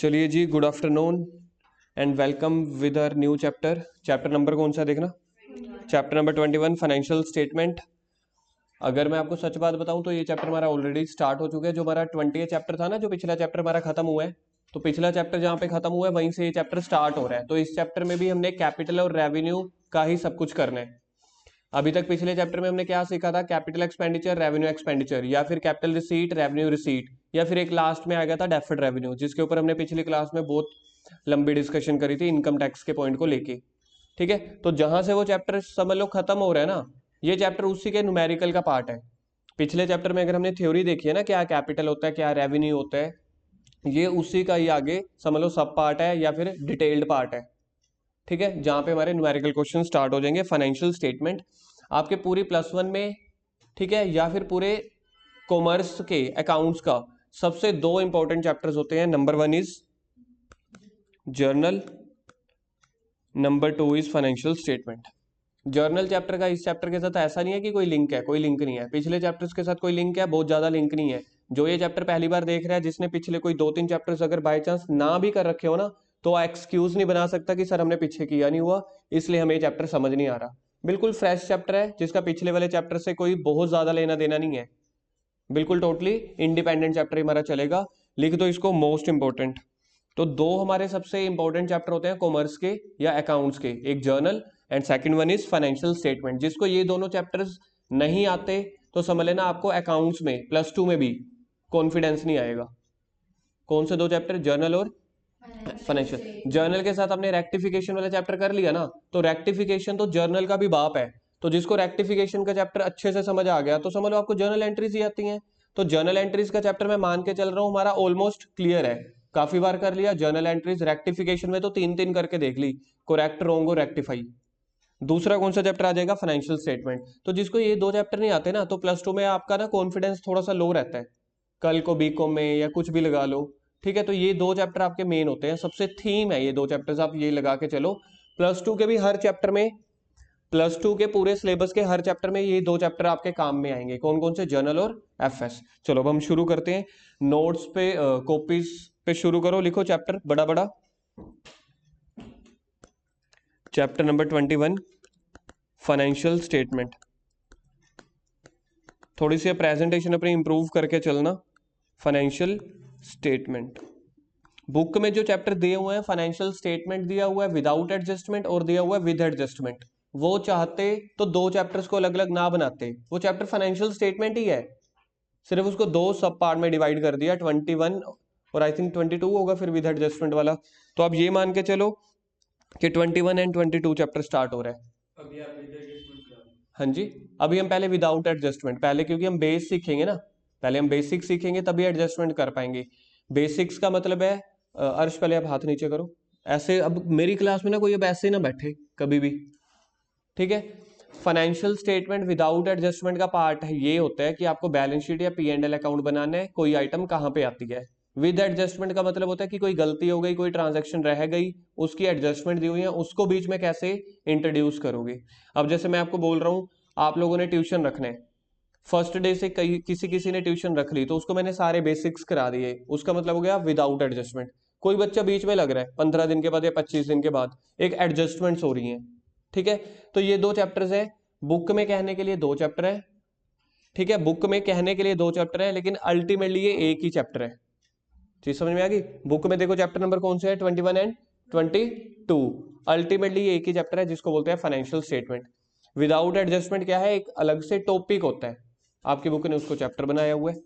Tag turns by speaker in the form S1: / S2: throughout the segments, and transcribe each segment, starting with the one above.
S1: चलिए जी, good afternoon and welcome with our new chapter. Chapter number कौन सा देखना? Chapter number 21 financial statement. अगर मैं आपको सच बात बताऊं तो ये चैप्टर हमारा ऑलरेडी स्टार्ट हो चुका है। जो हमारा 20 चैप्टर था ना, जो पिछला चैप्टर हमारा खत्म हुआ है, तो पिछला चैप्टर जहाँ पे खत्म हुआ है वहीं से ये चैप्टर स्टार्ट हो रहा है। तो इस चैप्टर में भी हमने कैपिटल और रेवेन्यू का ही सब कुछ करना है। अभी तक पिछले चैप्टर में हमने क्या सीखा था? कैपिटल एक्सपेंडिचर, रेवेन्यू एक्सपेंडिचर, या फिर कैपिटल रिसीट, रेवेन्यू रिसीट, या फिर एक लास्ट में आ गया था डेफर्ड रेवेन्यू, जिसके ऊपर हमने पिछली क्लास में बहुत लंबी डिस्कशन करी थी इनकम टैक्स के पॉइंट को लेके। ठीक है, तो जहां से वो चैप्टर समझ लो खत्म हो रहा है ना, ये चैप्टर उसी के न्यूमेरिकल का पार्ट है। पिछले चैप्टर में अगर हमने थ्योरी देखी है ना, क्या कैपिटल होता है, क्या रेवेन्यू होता है, ये उसी का ही आगे समझ लो सब पार्ट है या फिर डिटेल्ड पार्ट है। ठीक है, जहां पे हमारे न्यूमेरिकल क्वेश्चन स्टार्ट हो जाएंगे। फाइनेंशियल स्टेटमेंट आपके पूरी +1 में, ठीक है, या फिर पूरे कॉमर्स के अकाउंट्स का सबसे दो इंपॉर्टेंट चैप्टर्स होते हैं। Number 1 is journal, number 2 is financial statement. Journal chapter का इस चैप्टर के साथ ऐसा नहीं है कि कोई लिंक है, कोई लिंक नहीं है। पिछले चैप्टर्स के साथ कोई लिंक है, बहुत ज्यादा लिंक नहीं है। जो ये चैप्टर पहली बार देख रहा है, जिसने पिछले कोई 2-3 चैप्टर्स अगर बाय चांस ना भी कर रखे हो ना, तो एक्सक्यूज नहीं बना सकता कि सर हमने पीछे किया नहीं हुआ, इसलिए हमें ये चैप्टर समझ नहीं आ रहा। बिल्कुल फ्रेश चैप्टर है, जिसका पिछले वाले चैप्टर से कोई बहुत ज्यादा लेना देना नहीं है। बिल्कुल टोटली इंडिपेंडेंट चैप्टर हमारा चलेगा। लिख दो इसको मोस्ट इंपॉर्टेंट। तो दो हमारे सबसे इंपॉर्टेंट चैप्टर होते हैं कॉमर्स के या अकाउंट्स के, एक journal and second one is financial statement. जिसको ये दोनों चैप्टर्स नहीं आते तो समझ लेना आपको अकाउंट्स में +2 में भी कॉन्फिडेंस नहीं आएगा। कौन से दो चैप्टर? जर्नल और फाइनेंशियल। जर्नल के साथ हमने रेक्टिफिकेशन वाला चैप्टर कर लिया ना, तो रेक्टिफिकेशन तो जर्नल का भी बाप है। तो जिसको रेक्टिफिकेशन का चैप्टर अच्छे से समझ आ गया, तो समझ लो आपको जर्नल एंट्रीज ही आती हैं। तो जर्नल एंट्रीज का चैप्टर मैं मान के चल रहा हूं हमारा ऑलमोस्ट क्लियर है। काफी बार कर लिया जर्नल एंट्रीज। रेक्टिफिकेशन में तो 3-3 करके देख ली, करेक्ट रॉन्ग और रेक्टिफाई। दूसरा कौन सा चैप्टर आ जाएगा? Financial statement. तो जिसको ये दो चैप्टर नहीं आते ना, तो +2 में आपका ना कॉन्फिडेंस थोड़ा सा लो रहता है। कल को बीकॉम में या कुछ भी लगा लो। ठीक है, तो ये दो चैप्टर आपके मेन होते हैं, सबसे थीम है ये दो चैप्टर्स, आप ये लगा के चलो। +2 के भी हर चैप्टर में, +2 के पूरे सिलेबस के हर चैप्टर में ये दो चैप्टर आपके काम में आएंगे। कौन कौन से? जर्नल और एफएस। चलो अब हम शुरू करते हैं। नोट्स पे कॉपीज पे शुरू करो, लिखो चैप्टर बड़ा बड़ा। Chapter number 21 financial statement. थोड़ी सी प्रेजेंटेशन अपनी इंप्रूव करके चलना। फाइनेंशियल स्टेटमेंट बुक में जो चैप्टर दिए हुए हैं, फाइनेंशियल स्टेटमेंट दिया हुआ है विदाउट एडजस्टमेंट और दिया हुआ है विद एडजस्टमेंट। वो चाहते तो दो चैप्टर्स को अलग अलग ना बनाते, वो चैप्टर फाइनेंशियल स्टेटमेंट ही है, सिर्फ उसको दो सब पार्ट में डिवाइड कर दिया, 21 और आई थिंक 22 होगा फिर विद एडजस्टमेंट वाला। तो आप ये मान के चलो कि 21 एंड 22 चैप्टर स्टार्ट हो रहा है। अभी आप विद एडजस्टमेंट करा? हाँ जी, अभी हम पहले विदाउट एडजस्टमेंट, पहले क्योंकि हम बेस सीखेंगे ना, पहले हम बेसिक सीखेंगे तभी एडजस्टमेंट कर पाएंगे। बेसिक्स का मतलब है अर्श पहले आप हाथ नीचे करो ऐसे। अब मेरी क्लास में ना कोई अब ऐसे ना बैठे कभी भी, ठीक है। फाइनेंशियल स्टेटमेंट विदाउट एडजस्टमेंट का पार्ट है, ये होता है कि आपको बैलेंस शीट या P&L अकाउंट बनाना है, कोई आइटम कहाँ पे आती है। विद एडजस्टमेंट का मतलब होता है कि कोई गलती हो गई, कोई ट्रांजैक्शन रह गई, उसकी एडजस्टमेंट दी हुई है, उसको बीच में कैसे इंट्रोड्यूस करोगे। अब जैसे मैं आपको बोल रहा हूँ, आप लोगों ने ट्यूशन रखना है, फर्स्ट डे से कई किसी किसी ने ट्यूशन रख ली, तो उसको मैंने सारे बेसिक्स करा दिए, उसका मतलब हो गया विदाउट एडजस्टमेंट। कोई बच्चा बीच में लग रहा है 15 दिन के बाद या 25 दिन के बाद, एक एडजस्टमेंट्स हो रही हैं। ठीक है, तो ये दो चैप्टर्स है। बुक में कहने के लिए दो चैप्टर है, ठीक है, बुक में कहने के लिए दो चैप्टर है, लेकिन अल्टीमेटली ये एक ही चैप्टर है। चीज समझ में आ गई? बुक में देखो चैप्टर नंबर कौन से है, 21 एंड 22। अल्टीमेटली ये एक ही चैप्टर है, जिसको बोलते हैं फाइनेंशियल स्टेटमेंट। विदाउट एडजस्टमेंट क्या है? एक अलग से टॉपिक होता है, आपकी बुक ने उसको चैप्टर बनाया हुआ है।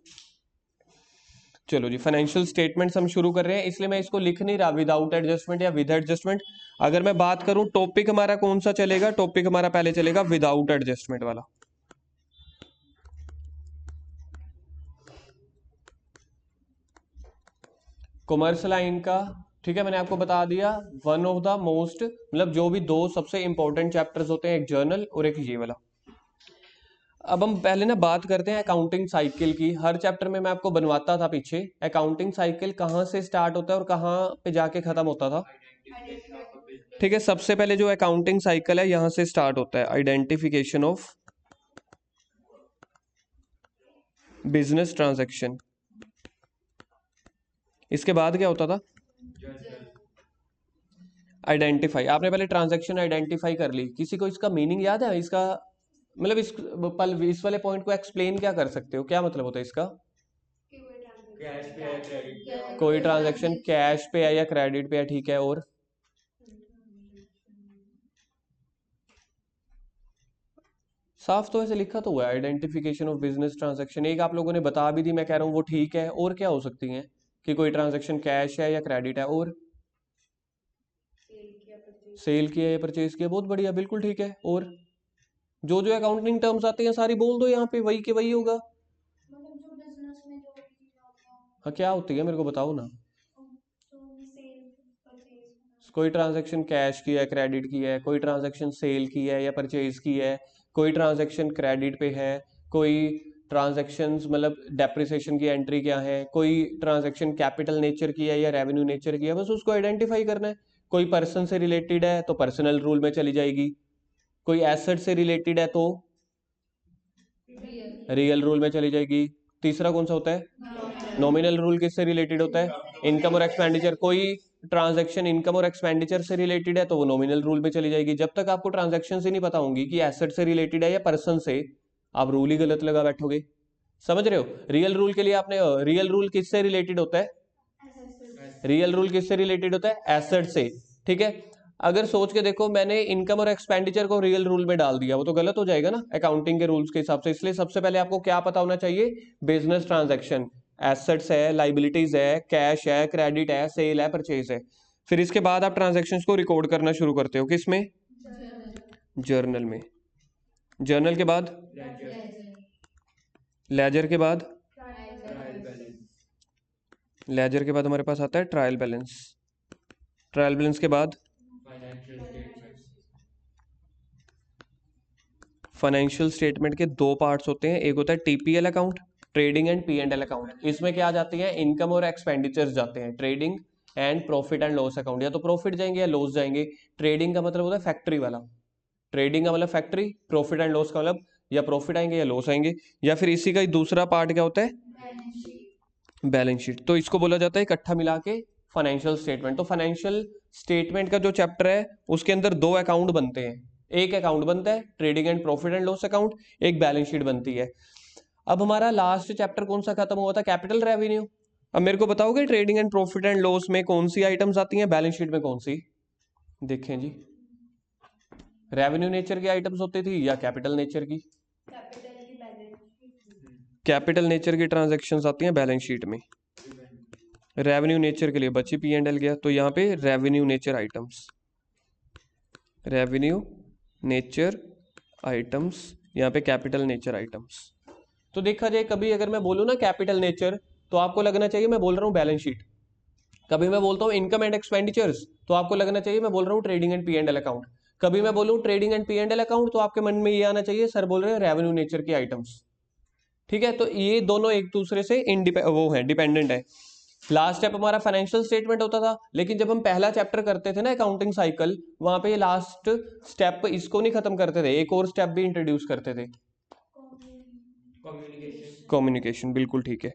S1: चलो जी, फाइनेंशियल स्टेटमेंट्स हम शुरू कर रहे हैं, इसलिए मैं इसको लिख नहीं रहा विदाउट एडजस्टमेंट या विद एडजस्टमेंट। अगर मैं बात करूं टॉपिक हमारा कौन सा चलेगा, टॉपिक हमारा पहले चलेगा विदाउट एडजस्टमेंट वाला। कॉमर्स लाइन का, ठीक है, मैंने आपको बता दिया वन ऑफ द मोस्ट, मतलब जो भी दो सबसे इंपॉर्टेंट चैप्टर्स होते हैं, एक जर्नल और एक ये वाला। अब हम पहले ना बात करते हैं अकाउंटिंग साइकिल की। हर चैप्टर में मैं आपको बनवाता था पीछे, अकाउंटिंग साइकिल कहाँ से स्टार्ट होता है और कहाँ पे जाके खत्म होता था। ठीक है, सबसे पहले जो अकाउंटिंग साइकिल है यहां से स्टार्ट होता है, आइडेंटिफिकेशन ऑफ बिजनेस ट्रांजैक्शन। इसके बाद क्या होता था? आइडेंटिफाई, आपने पहले ट्रांजैक्शन आइडेंटिफाई कर ली, किसी को इसका मीनिंग याद है इसका, मतलब इस वाले पॉइंट को एक्सप्लेन क्या कर सकते हो, क्या मतलब होता है इसका? कोई ट्रांजैक्शन कैश पे है या क्रेडिट पे है, ठीक है, और साफ तो ऐसे लिखा तो हुआ है, आइडेंटिफिकेशन ऑफ बिजनेस ट्रांजैक्शन, एक आप लोगों ने बता भी दी, मैं कह रहा हूँ वो ठीक है, और क्या हो सकती है कि कोई ट्रांजैक्शन कैश है या क्रेडिट है, और सेल किया या परचेज किया, बहुत बढ़िया, बिल्कुल ठीक है, और जो जो अकाउंटिंग टर्म्स आते हैं सारी बोल दो यहाँ पे, वही के वही होगा। हाँ क्या होती है मेरे को बताओ ना, कोई ट्रांजैक्शन कैश की है, क्रेडिट की है, कोई ट्रांजैक्शन सेल की है या परचेज की है, कोई ट्रांजैक्शन क्रेडिट पे है, कोई ट्रांजैक्शंस मतलब डेप्रिसिएशन की एंट्री क्या है, कोई ट्रांजैक्शन कैपिटल नेचर की है या रेवेन्यू नेचर की है, बस उसको आइडेंटिफाई करना है। कोई पर्सन से रिलेटेड है तो पर्सनल रूल में चली जाएगी, कोई एसेट से रिलेटेड है तो रियल रूल में चली जाएगी। तीसरा कौन सा होता है? नॉमिनल रूल किससे रिलेटेड होता है? इनकम और एक्सपेंडिचर, कोई ट्रांजैक्शन इनकम और एक्सपेंडिचर से रिलेटेड है तो वो नॉमिनल रूल में चली जाएगी। जब तक आपको ट्रांजैक्शन से नहीं पता होंगी कि एसेट से रिलेटेड है या पर्सन से, आप रूल ही गलत लगा बैठोगे। समझ रहे हो? रियल रूल के लिए आपने, रियल रूल किससे रिलेटेड होता है? रियल रूल किससे रिलेटेड होता है? एसेट से, ठीक है। अगर सोच के देखो, मैंने इनकम और एक्सपेंडिचर को रियल रूल में डाल दिया, वो तो गलत हो जाएगा ना अकाउंटिंग के रूल्स के हिसाब से। इसलिए सबसे पहले आपको क्या पता होना चाहिए? बिजनेस ट्रांजैक्शन, एसेट्स है, लाइबिलिटीज है, कैश है, क्रेडिट है, सेल है, परचेज है। फिर इसके बाद आप ट्रांजैक्शंस को रिकॉर्ड करना शुरू करते हो, किसमें? जर्नल में। जर्नल के बाद लेजर के बाद लेजर के बाद हमारे पास आता है ट्रायल बैलेंस। ट्रायल बैलेंस के बाद फाइनेंशियल स्टेटमेंट के दो पार्ट्स होते हैं, एक होता है TPL account, trading and P and L account. इसमें क्या जाती है? इनकम और एक्सपेंडिचर्स जाते हैं। Trading and profit and loss account, या तो प्रॉफिट जाएंगे या लॉस जाएंगे। ट्रेडिंग का मतलब होता है फैक्ट्री वाला, ट्रेडिंग का मतलब फैक्ट्री, प्रॉफिट एंड लॉस का मतलब या प्रॉफिट आएंगे या लॉस आएंगे। या फिर इसी का ही दूसरा पार्ट क्या होता है? Balance sheet. तो इसको बोला जाता है इकट्ठा मिला के फाइनेंशियल स्टेटमेंट। तो फाइनेंशियल स्टेटमेंट का जो चैप्टर है उसके अंदर दो अकाउंट बनते हैं। एक अकाउंट बनता है trading and profit and loss account, एक बैलेंस शीट बनती है। अब हमारा लास्ट चैप्टर कौन सा खत्म हुआ था? Capital revenue. अब मेरे को बताओगे trading and profit and loss में कौन सी आइटम्स आती हैं, बैलेंस शीट में कौन सी? देखें जी, रेवेन्यू नेचर की आइटम्स होती थी या कैपिटल नेचर की? कैपिटल नेचर की ट्रांजैक्शंस आती हैं बैलेंस शीट में। रेवेन्यू नेचर के लिए बची पी एंड एल गया, तो यहाँ पे revenue nature items, revenue nature items, यहाँ पे कैपिटल नेचर आइटम्स। तो देखा जाए, कभी अगर मैं बोलूँ ना कैपिटल नेचर, तो आपको लगना चाहिए मैं बोल रहा हूँ बैलेंस शीट। कभी मैं बोलता हूँ इनकम एंड एक्सपेंडिचर्स, तो आपको लगना चाहिए मैं बोल रहा हूँ trading and P and L account. कभी मैं बोलूँ trading and P and L account, तो आपके मन में ये आना चाहिए सर बोल रहे हैं रेवेन्यू नेचर की आइटम्स। ठीक है, तो ये दोनों एक दूसरे से वो है, डिपेंडेंट है। लास्ट स्टेप हमारा फाइनेंशियल स्टेटमेंट होता था, लेकिन जब हम पहला चैप्टर करते थे ना अकाउंटिंग साइकिल, वहां पे ये लास्ट स्टेप इसको नहीं खत्म करते थे, एक और स्टेप भी इंट्रोड्यूस करते थे, कम्युनिकेशन। बिल्कुल ठीक है।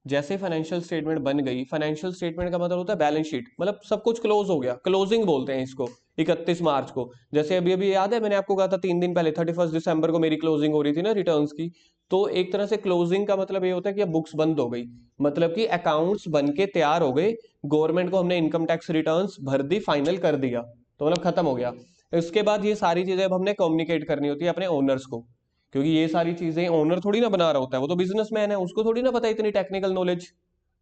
S1: जैसे फाइनेंशियल स्टेटमेंट बन गई, फाइनेंशियल स्टेटमेंट का मतलब होता है बैलेंस शीट, मतलब सब कुछ क्लोज हो गया, क्लोजिंग बोलते हैं इसको। 31 मार्च को, जैसे अभी अभी याद है मैंने आपको कहा था 3 दिन पहले 31 दिसंबर को मेरी क्लोजिंग हो रही थी ना रिटर्न्स की। तो एक तरह से क्लोजिंग का मतलब ये होता है कि अब बुक्स बंद हो गई, मतलब कि अकाउंट्स बन के तैयार हो गए, गवर्नमेंट को हमने इनकम टैक्स रिटर्न्स भर दी, फाइनल कर दिया, तो मतलब खत्म हो गया। इसके बाद ये सारी चीजें अब हमने कम्युनिकेट करनी होती है अपने ओनर्स को, क्योंकि ये सारी चीजें ओनर थोड़ी ना बना रहा होता है, वो तो बिजनेसमैन है, उसको थोड़ी ना पता इतनी टेक्निकल नॉलेज।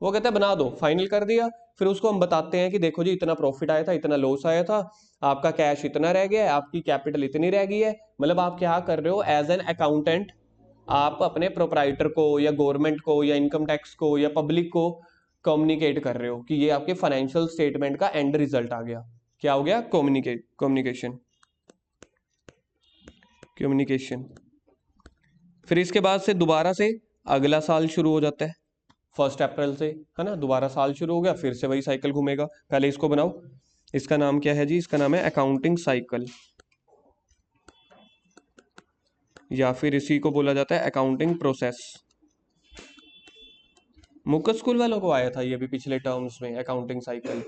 S1: वो कहता है बना दो, फाइनल कर दिया। फिर उसको हम बताते हैं कि देखो जी इतना प्रॉफिट आया था, इतना लॉस आया था, आपका कैश इतना रह गया है, आपकी कैपिटल इतनी रह गई है। मतलब आप क्या कर रहे हो एज एन अकाउंटेंट, आप अपने प्रोपराइटर को या गवर्नमेंट को या इनकम टैक्स को या पब्लिक को कम्युनिकेट कर रहे हो कि ये आपके फाइनेंशियल स्टेटमेंट का एंड रिजल्ट आ गया। क्या हो गया? कम्युनिकेशन। कम्युनिकेशन। फिर इसके बाद से दोबारा से अगला साल शुरू हो जाता है 1 अप्रैल से, है ना, दोबारा साल शुरू हो गया, फिर से वही साइकिल घूमेगा। पहले इसको बनाओ, इसका नाम क्या है जी? इसका नाम है अकाउंटिंग साइकिल, या फिर इसी को बोला जाता है अकाउंटिंग प्रोसेस। मुकस स्कूल वालों को आया था ये भी पिछले टर्म्स में, अकाउंटिंग साइकिल।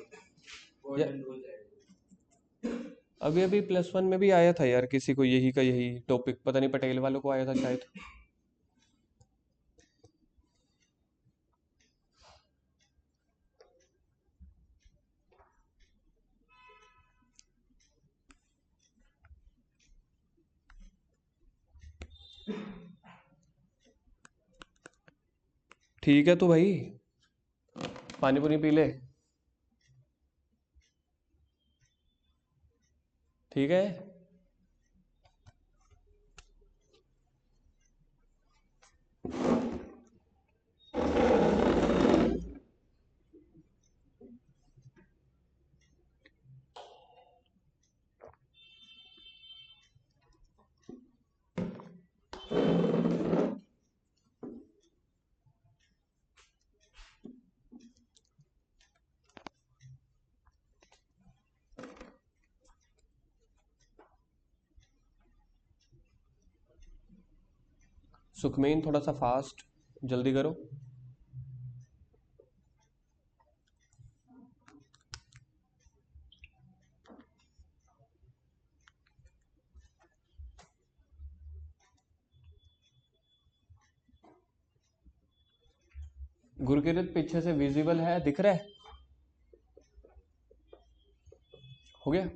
S1: अभी अभी +1 में भी आया था यार, किसी को यही का यही टॉपिक, पता नहीं पटेल वालों को आया था शायद। ठीक है तो भाई पानी पुनी पी ले, ठीक है। सुखमेन थोड़ा सा फास्ट, जल्दी करो। गुरकीरत पीछे से विजिबल है, दिख रहा है? हो गया?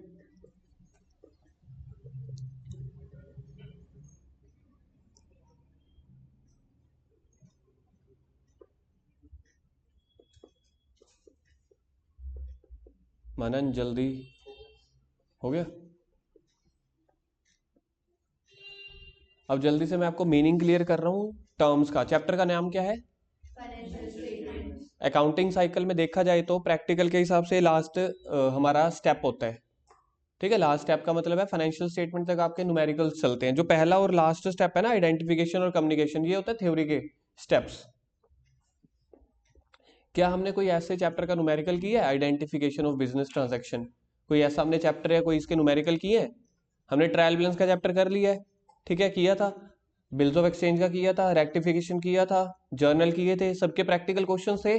S1: मनन जल्दी, हो गया? अब जल्दी से मैं आपको मीनिंग क्लियर कर रहा हूँ टर्म्स का। चैप्टर का नाम क्या है? अकाउंटिंग साइकिल में देखा जाए तो प्रैक्टिकल के हिसाब से लास्ट हमारा स्टेप होता है, ठीक है। लास्ट स्टेप का मतलब है फाइनेंशियल स्टेटमेंट तक आपके न्यूमेरिकल्स चलते हैं। जो पहला और लास्ट स्टेप है ना, आइडेंटिफिकेशन और कम्युनिकेशन, ये होता है थ्योरी के स्टेप्स। क्या हमने कोई ऐसे चैप्टर का न्यूमेरिकल किया है? आइडेंटिफिकेशन ऑफ बिजनेस ट्रांजैक्शन, कोई ऐसा हमने चैप्टर है कोई इसके न्यूमेरिकल किए हैं? हमने ट्रायल बैलेंस का चैप्टर कर लिया है, ठीक है, किया था। बिल्स ऑफ एक्सचेंज का किया था, रेक्टिफिकेशन किया था, जर्नल किए थे, सबके प्रैक्टिकल क्वेश्चन थे,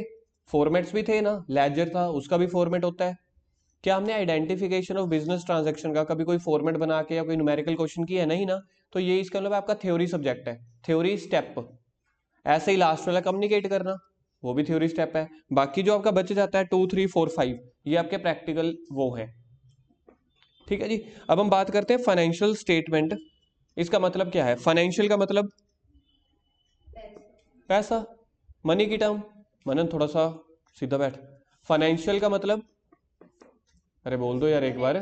S1: फॉर्मेट्स भी थे ना, लेजर था उसका भी फॉर्मेट होता है। क्या हमने आइडेंटिफिकेशन ऑफ बिजनेस ट्रांजैक्शन का कभी कोई फॉर्मेट बना के या कोई न्यूमेरिकल क्वेश्चन किया है? नहीं ना। तो ये इसका मतलब आपका थ्योरी सब्जेक्ट है, थ्योरी स्टेप। ऐसे ही लास्ट वाला कम्युनिकेट करना, वो भी थ्योरी स्टेप है। बाकी जो आपका बच जाता है 2, 3, 4, 5, ये आपके प्रैक्टिकल वो है, ठीक है जी। अब हम बात करते हैं फाइनेंशियल स्टेटमेंट। इसका मतलब क्या है? फाइनेंशियल का मतलब पैसा, मनी की टर्म। मनन थोड़ा सा सीधा बैठ। फाइनेंशियल का मतलब, अरे बोल दो यार एक बार।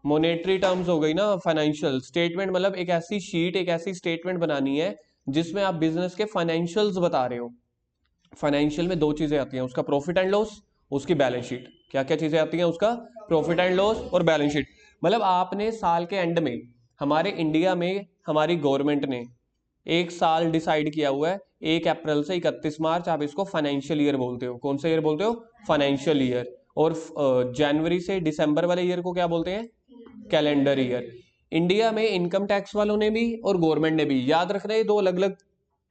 S1: मोनेटरी टर्म्स हो गई ना। फाइनेंशियल स्टेटमेंट मतलब एक ऐसी शीट, एक ऐसी स्टेटमेंट बनानी है जिसमें आप बिजनेस के फाइनेंशियल्स बता रहे हो। फाइनेंशियल में दो चीजें आती हैं, उसका प्रॉफिट एंड लॉस, उसकी बैलेंस शीट। क्या क्या चीजें आती हैं? उसका प्रॉफिट एंड लॉस और बैलेंस शीट। मतलब आपने साल के एंड में, हमारे इंडिया में हमारी गवर्नमेंट ने एक साल डिसाइड किया हुआ है, 1 अप्रैल से 31 मार्च, आप इसको फाइनेंशियल ईयर बोलते हो। कौन सा ईयर बोलते हो? Financial year. और जनवरी से दिसंबर वाले ईयर को क्या बोलते हैं? Calendar year. इंडिया में इनकम टैक्स वालों ने भी और गवर्नमेंट ने भी, याद रखना ये दो अलग अलग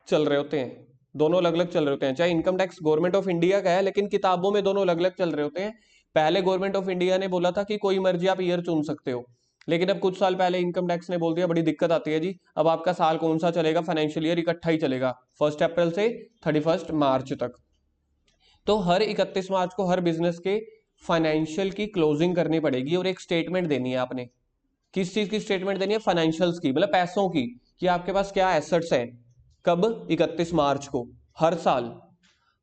S1: चल रहे होते हैं, दोनों अलग अलग चल रहे होते हैं। चाहे income tax government of India का है, लेकिन किताबों में दोनों अलग अलग चल रहे होते हैं। पहले गवर्नमेंट ऑफ इंडिया ने बोला था कि कोई मर्जी आप ईयर चुन सकते हो, लेकिन अब कुछ साल पहले इनकम टैक्स ने बोल दिया, बड़ी दिक्कत आती है जी, अब आपका साल कौन सा चलेगा? फाइनेंशियल ईयर इकट्ठा ही चलेगा, 1 अप्रैल से 31 मार्च तक। तो हर 31 मार्च को हर बिजनेस के फाइनेंशियल की क्लोजिंग करनी पड़ेगी और एक स्टेटमेंट देनी है आपने। किस चीज की स्टेटमेंट देनी है? फाइनेंशियल्स की, मतलब पैसों की, कि आपके पास क्या एसेट्स हैं। कब? 31 मार्च को। हर साल,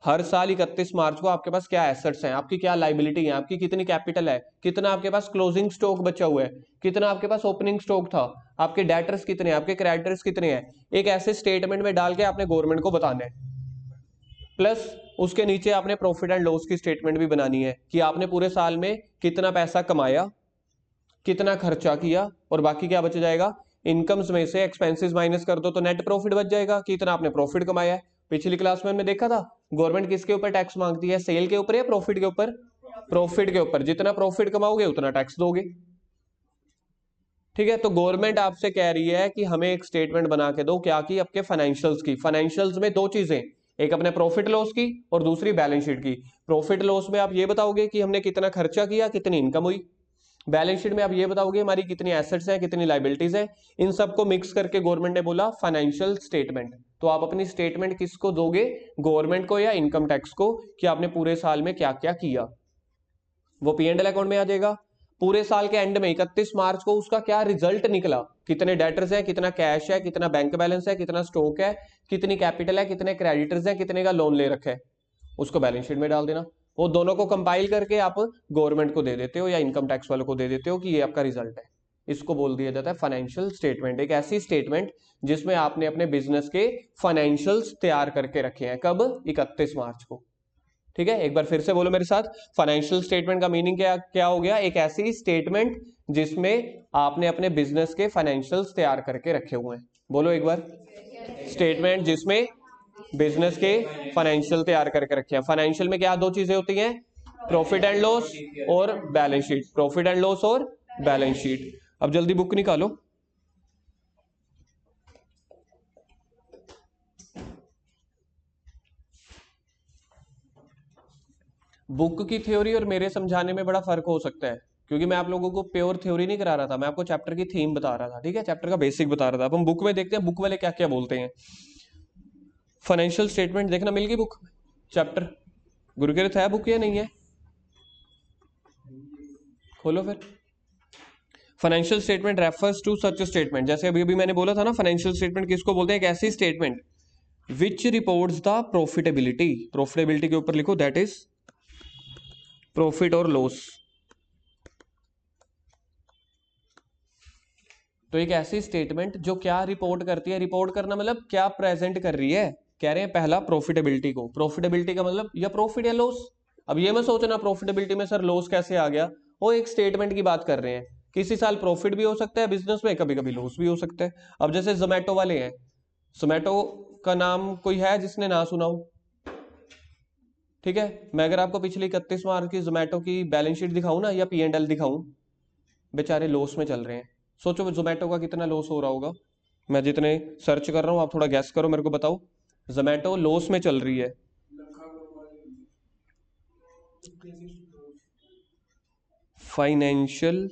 S1: हर साल 31 मार्च को आपके पास क्या एसेट्स हैं, आपकी क्या लाइबिलिटी है, आपकी कितनी कैपिटल है, कितना आपके पास क्लोजिंग स्टॉक बचा हुआ है, कितना आपके पास ओपनिंग स्टॉक था, आपके डेटर्स कितने हैं, आपके क्रेडिटर्स कितने हैं। एक ऐसे स्टेटमेंट में डाल के आपने गवर्नमेंट को बताना है। प्लस उसके नीचे आपने प्रॉफिट एंड लॉस की स्टेटमेंट भी बनानी है, कि आपने पूरे साल में कितना पैसा कमाया, कितना खर्चा किया, और बाकी क्या बच जाएगा? इनकम्स में से एक्सपेंसेस माइनस कर दो तो नेट प्रॉफिट बच जाएगा, कि इतना आपने प्रॉफिट कमाया है। पिछली क्लास में हमने देखा था गवर्नमेंट किसके ऊपर टैक्स मांगती है? सेल के ऊपर या प्रॉफिट के ऊपर? प्रॉफिट के ऊपर। जितना प्रॉफिट कमाओगे उतना टैक्स दोगे, ठीक है। तो गवर्नमेंट आपसे कह रही है कि हमें एक स्टेटमेंट बना के दो, क्या की? आपके फाइनेंशियल्स की। फाइनेंशियल्स में दो चीजें, एक अपने प्रॉफिट लॉस की और दूसरी बैलेंस शीट की। प्रॉफिट लॉस में आप ये बताओगे कि हमने कितना खर्चा किया, कितनी इनकम हुई। बैलेंस शीट में आप ये बताओगे हमारी कितनी एसेट्स हैं, कितनी लाइबिलिटीज हैं। इन सबको मिक्स करके गवर्नमेंट ने बोला फाइनेंशियल स्टेटमेंट। तो आप अपनी स्टेटमेंट किसको दोगे, गवर्नमेंट को या इनकम टैक्स को, कि आपने पूरे साल में क्या क्या किया। वो P&L अकाउंट में आ जाएगा। पूरे साल के एंड में 31 मार्च को उसका क्या रिजल्ट निकला, कितने डेटर्स है, कितना कैश है, कितना बैंक बैलेंस है, कितना स्टॉक है, कितनी कैपिटल है, कितने क्रेडिटर्स है, कितने का लोन ले रखा है, उसको बैलेंस शीट में डाल देना। वो दोनों को कंपाइल करके आप गवर्नमेंट को दे देते हो या इनकम टैक्स वालों को दे देते हो कि ये आपका रिजल्ट है। इसको बोल दिया जाता है फाइनेंशियल स्टेटमेंट। एक ऐसी स्टेटमेंट जिसमें आपने अपने बिजनेस के फाइनेंशियल्स तैयार करके रखे हैं। कब, 31 मार्च को। ठीक है, एक बार फिर से बोलो मेरे साथ, फाइनेंशियल स्टेटमेंट का मीनिंग क्या क्या हो गया, एक ऐसी स्टेटमेंट जिसमें आपने अपने बिजनेस के फाइनेंशियल्स तैयार करके रखे हुए हैं। बोलो एक बार, स्टेटमेंट जिसमें बिजनेस के फाइनेंशियल तैयार करके रखे हैं। फाइनेंशियल में क्या दो चीजें होती हैं, प्रॉफिट एंड लॉस और balance sheet. Profit and loss और बैलेंस शीट। अब जल्दी बुक निकालो। बुक की थ्योरी और मेरे समझाने में बड़ा फर्क हो सकता है, क्योंकि मैं आप लोगों को प्योर थ्योरी नहीं करा रहा था, मैं आपको चैप्टर की थीम बता रहा था। ठीक है, चैप्टर का बेसिक बता रहा था। अब हम बुक में देखते हैं बुक वाले क्या क्या बोलते हैं। फाइनेंशियल स्टेटमेंट देखना मिल गई बुक, चैप्टर गुरुकिरत है बुक या नहीं है, खोलो फिर। Financial statement refers to such statement, जैसे अभी अभी मैंने बोला था ना, फाइनेंशियल स्टेटमेंट किसको बोलते हैं, एक ऐसी statement which reports the profitability. Profitability के ऊपर लिखो दैट इज प्रॉफिट और लॉस। तो एक ऐसी स्टेटमेंट जो क्या रिपोर्ट करती है, रिपोर्ट करना मतलब क्या प्रेजेंट कर रही है। कह रहे हैं पहला प्रॉफिटेबिलिटी को, प्रॉफिटेबिलिटी का मतलब या प्रॉफिट या लॉस। अब ये मत सोचना प्रॉफिटेबिलिटी में सर लॉस कैसे आ गया, वो एक स्टेटमेंट की बात कर रहे हैं। किसी साल प्रॉफिट भी हो सकता है बिजनेस में, कभी कभी लॉस भी हो सकता है। अब जैसे जोमैटो वाले हैं, जोमैटो का नाम कोई है जिसने ना सुना हो। ठीक है, मैं अगर आपको पिछली 31 मार्च की जोमैटो की बैलेंस शीट दिखाऊं ना, या P&L दिखाऊं, बेचारे लॉस में चल रहे हैं। सोचो जोमैटो का कितना लॉस हो रहा होगा। मैं जितने सर्च कर रहा हूं आप थोड़ा गैस करो, मेरे को बताओ। जोमैटो लॉस में चल रही है। Financial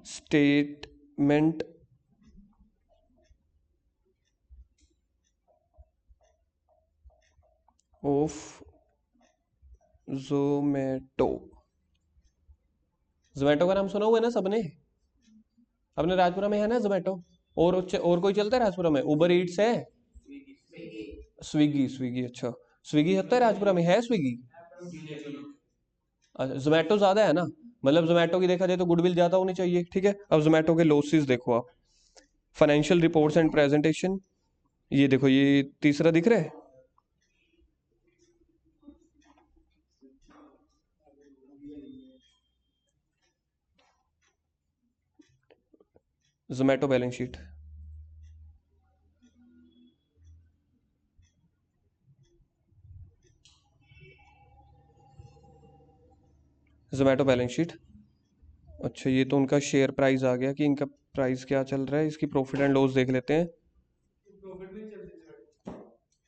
S1: statement of Zomato. Zomato का नाम सुना हुआ है ना सबने, अपने राजपुरा में है ना जोमैटो। और कोई चलता है राजपुरा में, उबर ईट्स है, स्विगी, स्विगी, अच्छा स्विगी होता है राजपुरा में, है स्विगी। अच्छा, जोमैटो ज्यादा है ना, मतलब जोमैटो की देखा जाए तो गुडविल ज्यादा होनी चाहिए। ठीक है, अब जोमैटो के लॉसेस देखो आप, फाइनेंशियल रिपोर्ट्स एंड प्रेजेंटेशन। ये देखो, ये तीसरा दिख रहा है, Zomato balance sheet. Zomato balance sheet. अच्छा, ये तो उनका शेयर प्राइस आ गया कि इनका प्राइस क्या चल रहा है। इसकी प्रॉफिट एंड लॉस देख लेते हैं।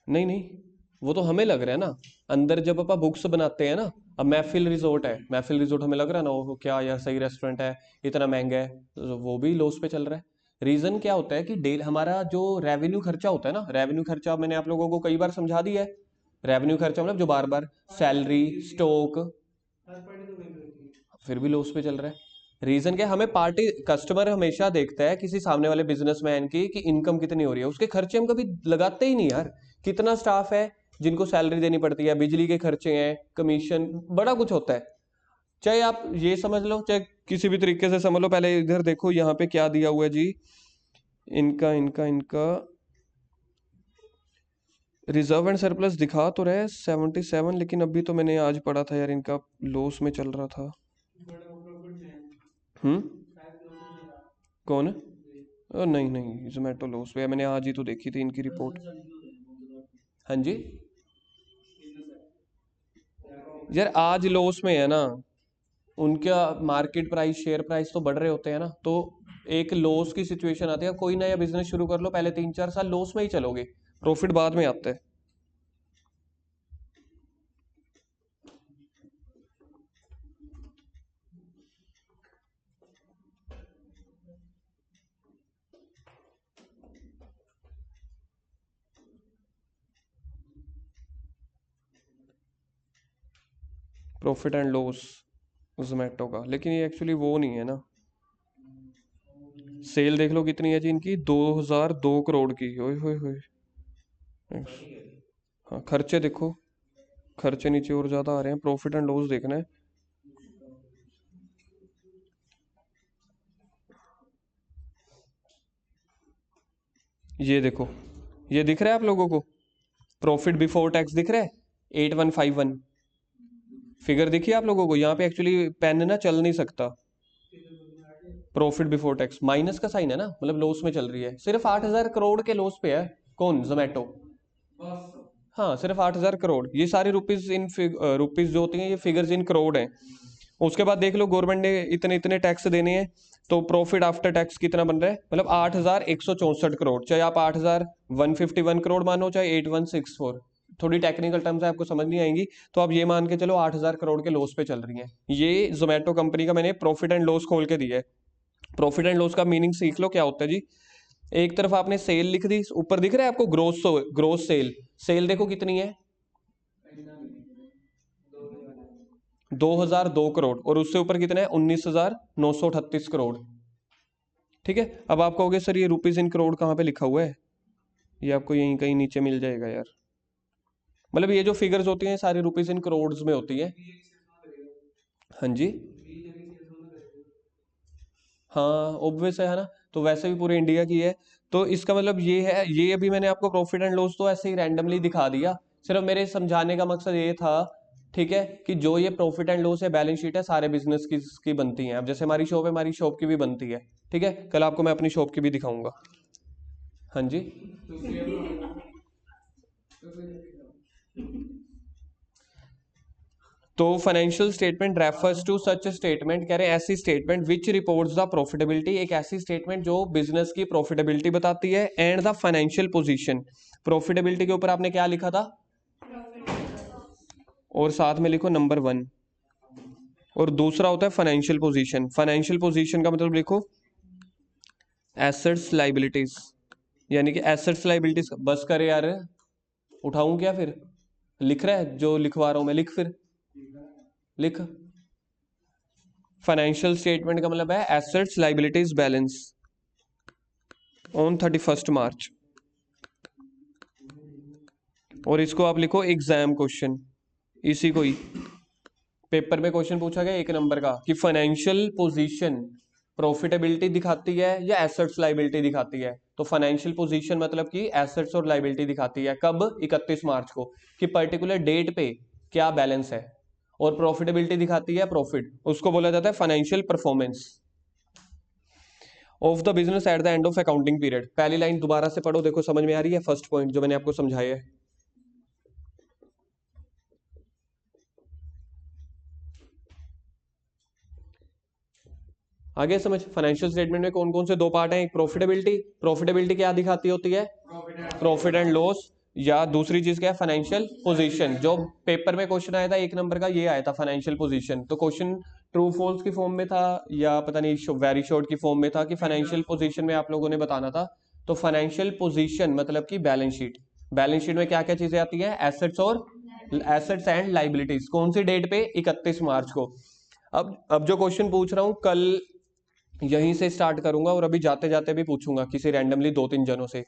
S1: नहीं नहीं, वो तो हमें लग रहा है ना, अंदर जब अपन बुक्स बनाते हैं ना। अब महफिल रिजोर्ट है, महफिल रिजोर्ट हमें लग रहा है ना वो क्या यार सही रेस्टोरेंट है, इतना महंगा है, तो वो भी लॉस पे चल रहा है। रीजन क्या होता है कि डेल हमारा जो रेवेन्यू खर्चा होता है ना, रेवेन्यू खर्चा मैंने आप लोगों को कई बार समझा दिया है। रेवेन्यू खर्चा मतलब जो बार बार सैलरी, स्टॉक, फिर भी लॉस पे चल रहा है। रीजन क्या, हमें पार्टी कस्टमर हमेशा देखता है किसी सामने वाले बिजनेसमैन की कि इनकम कितनी हो रही है, उसके खर्चे हम कभी लगाते ही नहीं यार। कितना स्टाफ है जिनको सैलरी देनी पड़ती है, बिजली के खर्चे हैं, कमीशन, बड़ा कुछ होता है। चाहे आप ये समझ लो, चाहे किसी भी तरीके से समझ लो। पहले इधर देखो यहाँ पे क्या दिया हुआ है जी, इनका इनका इनका रिजर्व एंड सरप्लस दिखा तो रहे 77, लेकिन अभी तो मैंने आज पढ़ा था यार इनका लॉस में चल रहा था। हम्म, कौन है? नहीं नहीं, जोमेटो लॉस पे है, मैंने आज ही तो देखी थी इनकी रिपोर्ट। हाँ जी, यार आज लॉस में है ना, उनका मार्केट प्राइस, शेयर प्राइस तो बढ़ रहे होते हैं ना, तो एक लॉस की सिचुएशन आती है। कोई नया बिजनेस शुरू कर लो, पहले 3-4 साल लॉस में ही चलोगे, प्रॉफिट बाद में आता है। प्रॉफिट एंड लॉस जोमेटो का, लेकिन ये एक्चुअली वो नहीं है ना। सेल देख लो कितनी है जी इनकी, 2002 करोड़ की। ओए होए होए। हाँ खर्चे देखो, खर्चे नीचे और ज्यादा आ रहे हैं। प्रॉफिट एंड लॉस देखना है। ये देखो, ये दिख रहा है आप लोगों को? प्रॉफिट बिफोर टैक्स दिख रहा है 8151। फिगर दिखी आप लोगों को? यहाँ पे एक्चुअली पेन ना चल नहीं सकता। प्रॉफिट बिफोर टैक्स माइनस का साइन है ना, मतलब लॉस में चल रही है। सिर्फ 8000 करोड़ के लॉस पे है। कौन? जोमेटो। हाँ सिर्फ 8000 करोड़। ये सारी रुपीज इन रुपीज जो होती हैं, ये फिगर्स इन करोड़ हैं। उसके बाद देख लो गवर्नमेंट ने इतने इतने टैक्स देने हैं, तो प्रॉफिट आफ्टर टैक्स कितना बन रहा है? मतलब 8164 करोड़। चाहे आप 8151 करोड़ मानो, चाहे 8164। थोड़ी टेक्निकल टर्म्स आपको समझ नहीं आएंगी, तो आप ये मान के चलो 8000 करोड़ के लॉस पे चल रही हैं। ये जोमेटो कंपनी का मैंने प्रॉफिट एंड लॉस खोल के दिया है। प्रॉफिट एंड लॉस का मीनिंग सीख लो क्या होता है जी। एक तरफ आपने सेल लिख दी, ऊपर दिख रहा है आपको ग्रोस, ग्रोस सेल। सेल देखो कितनी है, 2002 करोड़, और उससे ऊपर कितना है? 19,938 करोड़। ठीक है। अब आप कहोगे सर ये रुपीज इन करोड़ कहाँ पे लिखा हुआ है? ये आपको यहीं कहीं नीचे मिल जाएगा यार। मतलब ये जो फिगर्स होती हैं सारी रुपीज इन करोड़ में होती है। हाँ जी, हाँ ऑब्वियस है ना। तो वैसे भी पूरे इंडिया की है। तो इसका मतलब ये है, ये अभी मैंने आपको प्रॉफिट एंड लॉस तो ऐसे ही रैंडमली दिखा दिया। सिर्फ मेरे समझाने का मकसद ये था, ठीक है, कि जो ये प्रॉफिट एंड लॉस है, बैलेंस शीट है, सारे बिजनेस की बनती हैं। अब जैसे हमारी शॉप है, हमारी शॉप की भी बनती है। ठीक है, कल आपको मैं अपनी शॉप की भी दिखाऊंगा। हाँ जी। तो financial statement refers to such statement, कह रहे हैं ऐसी statement which reports the profitability, एक ऐसी स्टेटमेंट जो बिजनेस की प्रॉफिटेबिलिटी बताती है, and the financial position. Profitability के ऊपर आपने क्या लिखा था? और साथ में लिखो नंबर 1। और दूसरा होता है फाइनेंशियल पोजीशन। फाइनेंशियल पोजीशन का मतलब लिखो एसेट्स लाइबिलिटीज, यानी कि एसेट्स लाइबिलिटीज। बस करे यार, उठाऊं क्या फिर? लिख रहा है जो लिखवा रहा हूं मैं, लिख फिर, लिख। फाइनेंशियल स्टेटमेंट का मतलब है एसेट्स लाइबिलिटीज बैलेंस ऑन 31 मार्च। और इसको आप लिखो एग्जाम क्वेश्चन, इसी को ही पेपर में क्वेश्चन पूछा गया 1 नंबर का, कि फाइनेंशियल पोजीशन प्रॉफिटेबिलिटी दिखाती है या एसेट्स लाइबिलिटी दिखाती है। तो फाइनेंशियल पोजीशन मतलब कि एसेट्स और लाइबिलिटी दिखाती है। कब? 31 मार्च को, कि पर्टिकुलर डेट पे क्या बैलेंस है। और प्रॉफिटेबिलिटी दिखाती है प्रॉफिट, उसको बोला जाता है financial performance of the business at the end of accounting period. पहली लाइन दोबारा से पढ़ो, देखो समझ में आ रही है? फर्स्ट पॉइंट जो मैंने आपको समझाया है। आगे समझ। फाइनेंशियल स्टेटमेंट में कौन कौन से दो पार्ट हैं? एक प्रॉफिटेबिलिटी, प्रॉफिटेबिलिटी क्या दिखाती होती है? Profit and loss. या दूसरी चीज क्या है? Financial position. जो पेपर में क्वेश्चन आया था 1 नंबर का, ये आया था फाइनेंशियल पोजीशन। तो क्वेश्चन ट्रू फॉल्स की फॉर्म में था, या पता नहीं वेरी शॉर्ट की फॉर्म में था, कि फाइनेंशियल पोजीशन में आप लोगों ने बताना था। तो फाइनेंशियल पोजीशन मतलब कि बैलेंस शीट। बैलेंस शीट में क्या क्या चीजें आती हैं? एसेट्स और एसेट्स एंड लाइबिलिटीज। कौन सी डेट पे? 31 मार्च को। अब जो क्वेश्चन पूछ रहा हूं कल यहीं से स्टार्ट करूंगा, और अभी जाते जाते भी पूछूंगा किसी रैंडमली 2-3 जनों से।